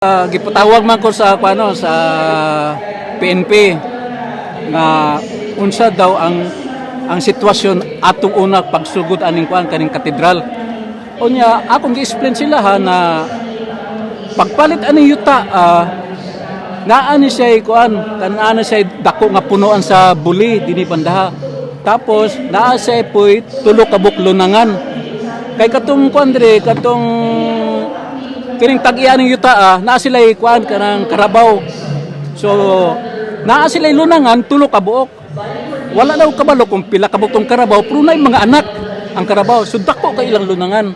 Gipatawag man ko sa sa PNP nga unsa daw ang sitwasyon atong una pagsugod aning kaning katedral. Unya akong gi-explain sila ha na pagpalit aning yuta naa ni siya kanana siya dako nga punuan sa buli dinhi bandaha. Tapos naa siya poy tulo ka buklunangan. Kay katong katong kining tag-iya ning yuta naa sila kanang karabaw. So naa sila lunangan tulo ka buok. Wala daw kabalo kung pila ka buok tong karabaw, pero nay mga anak ang karabaw. So dako ka ilang lunangan.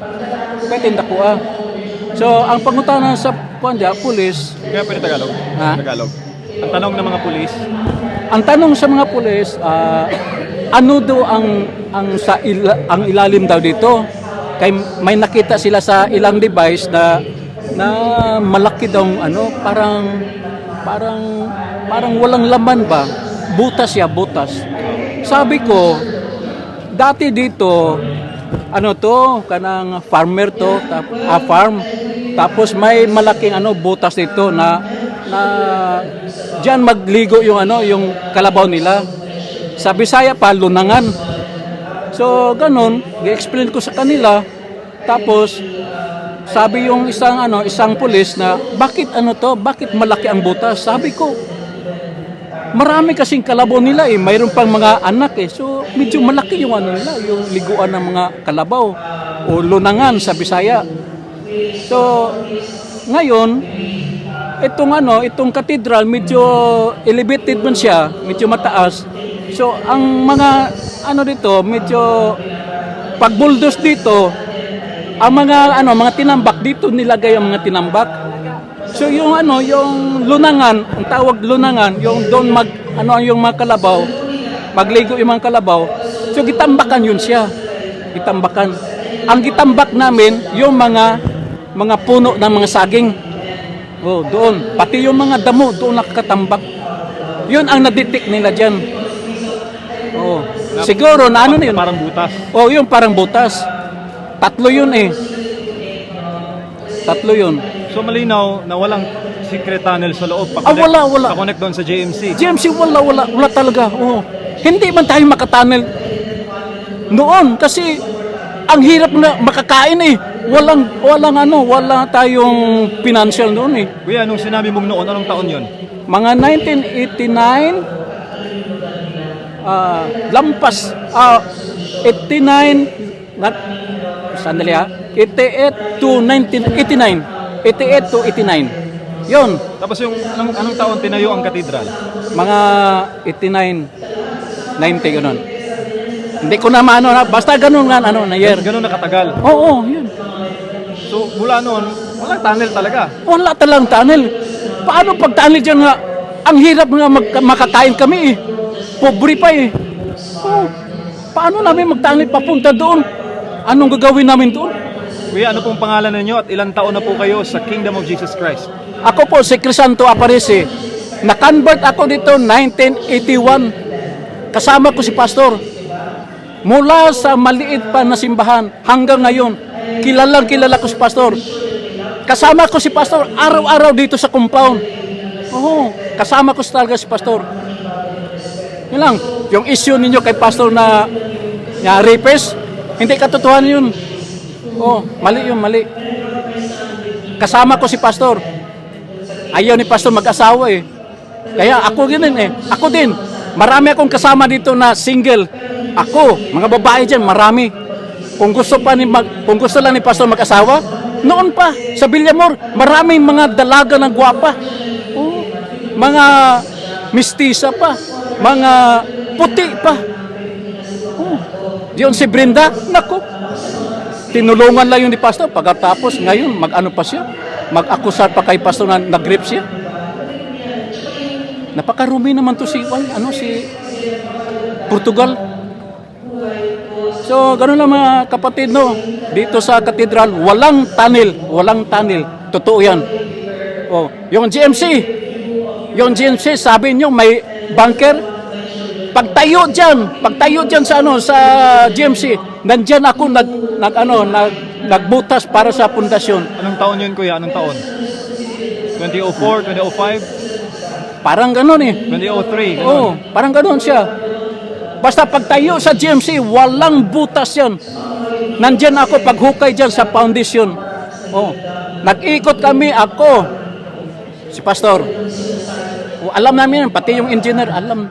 Pwede dako So ang pangutana sa pulis, kaya pwede Tagalog. Tagalog. Ang tanong ng mga pulis, ang tanong sa mga pulis, ano daw ang ilalim daw dito? Kay may nakita sila sa ilang device na malaki daw parang walang laman ba, butas butas. Sabi ko dati dito kanang farmer farm, tapos may malaking butas dito na diyan magligo yung kalabaw nila. Sa Bisaya pa lunangan. So ganun, gi-explain ko sa kanila. Tapos sabi yung isang pulis na bakit bakit malaki ang butas? Sabi ko marami kasing kalabaw nila mayroon pang mga anak So medyo malaki yung nila, yung liguan ng mga kalabaw o lunangan sa Bisaya. So ngayon itong katedral medyo elevated man siya, medyo mataas. So ang mga dito medyo pag-bulldoze dito, ang mga tinambak dito nilagay ang mga tinambak. So yung yung lunangan, ang tawag lunangan, yung doon yung mga kalabaw, magligo yung mga kalabaw. So gitambakan yun siya. Gitambakan. Ang gitambak namin yung mga puno ng mga saging. Doon. Pati yung mga damo doon nakakatambak. Yun ang nadetect nila diyan. Siguro na na yun. Parang butas. Yung parang butas. Tatlo yun Tatlo yun. So malinaw na walang secret tunnel sa loob. Wala. Pa-connect doon sa JMC. JMC wala talaga. Hindi man tayo makatunnel noon kasi ang hirap na makakain wala tayong financial noon Kuya, anong sinabi mong noon? Anong taon yun? Mga 1989 lampas 89 sandali 88 to 1989 88 to 89 yun. Tapos yung anong taon tinayo ang katedral? Mga 89 90 ganun. Hindi ko na basta ganun nga na year. Ganun na katagal. Oo, yun. So mula noon walang tunnel talaga. Wala talagang tunnel. Paano pag tunnel dyan nga ang hirap nga makakain kami Pobre pa paano namin mag-tunnel papunta doon? Anong gagawin namin doon? Kuya, ano pong pangalan ninyo at ilang taon na po kayo sa Kingdom of Jesus Christ? Ako po si Crisanto Aparece. Na-convert ako dito 1981. Kasama ko si Pastor. Mula sa maliit pa na simbahan hanggang ngayon, kilala ko si Pastor. Kasama ko si Pastor araw-araw dito sa compound. Kasama ko talaga si Pastor. Yun lang, yung issue ninyo kay Pastor na rapist, hindi katotohanan yun. Mali yun, mali. Kasama ko si Pastor. Ayaw ni Pastor mag-asawa Kaya ako Ako din. Marami akong kasama dito na single. Ako, mga babae dyan, marami. Kung gusto lang ni Pastor mag-asawa, noon pa, sa Villamor, maraming mga dalaga ng gwapa. Mga mistisa pa. Mga puti pa. Diyon si Brenda, naku. Tinulungan lang yun ni Pastor. Pagkatapos, ngayon, mag-ano pa siya? Mag-akusar pa kay Pastor na nag-rape siya. Napakarumi naman to si Portugal. So, ganun lang mga kapatid, dito sa katedral, walang tunnel. Totoo yan. Yung GMC, sabi nyo, may bunker. Pagtayo dyan sa GMC, nandyan ako nagbutas para sa pundasyon. Anong taon yun, kuya? Anong taon? 2004, 2005, Parang gano'n eh. 2003. ganun. Oo, parang gano'n siya. Basta pagtayo sa GMC, walang butas yan. Nandyan ako paghukay dyan sa foundation. Oh, nag-ikot kami, ako, si Pastor. O, alam namin, pati yung engineer, alam.